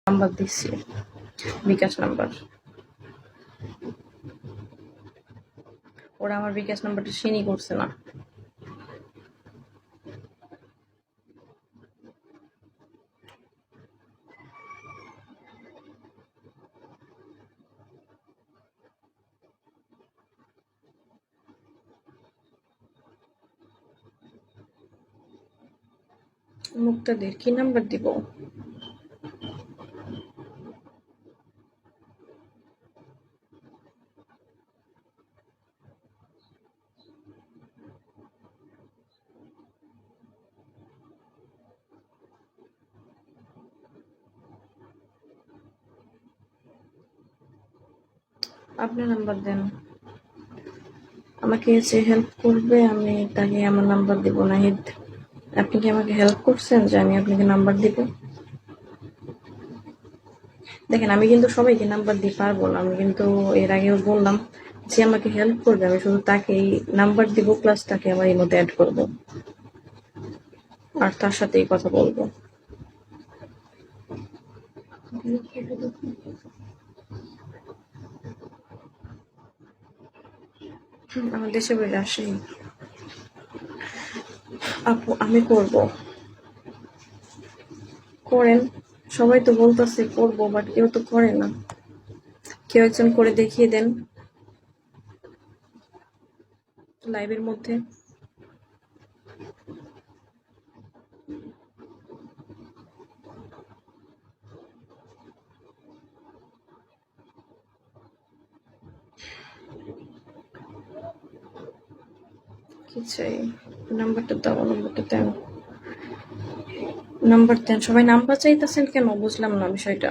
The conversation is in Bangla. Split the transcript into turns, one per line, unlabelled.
নাম্বার দিচ্ছি, বিকাশ নাম্বার। ওরা আমার বিকাশ নাম্বারটা সিনই করছে না। মুক্তাদের কি নাম্বার দিব? আপনার নাম্বার দেন, আমাকে যে হেল্প করবে আমি তাকে আমার নাম্বার দিব। নাহিদ, আপনি কি আমাকে হেল্প করছেন যে আমি আপনাকে নাম্বার দিব? দেখেন, আমি কিন্তু সবাইকে নাম্বার দিয়ে পারবো না। আমি কিন্তু এর আগেও বললাম, যে আমাকে হেল্প করবে আমি শুধু তাকেই নাম্বার দিব, প্লাস তাকে আমার এই মধ্যে অ্যাড করবো আর তার সাথেই কথা বলবো। আমার দেশে বাড়ি রাজশাহী। আপু আমি করব। করেন, সবাই তো বলতেছে করবো, বাট কেউ তো করে না। কেউ একজন করে দেখিয়ে দেন লাইভের মধ্যে। কি চাই? নাম্বারটা দাও, নাম্বারটা দেন, নাম্বার দেন। সবাই নাম্বার চাইতেছেন কেন বুঝলাম না বিষয়টা।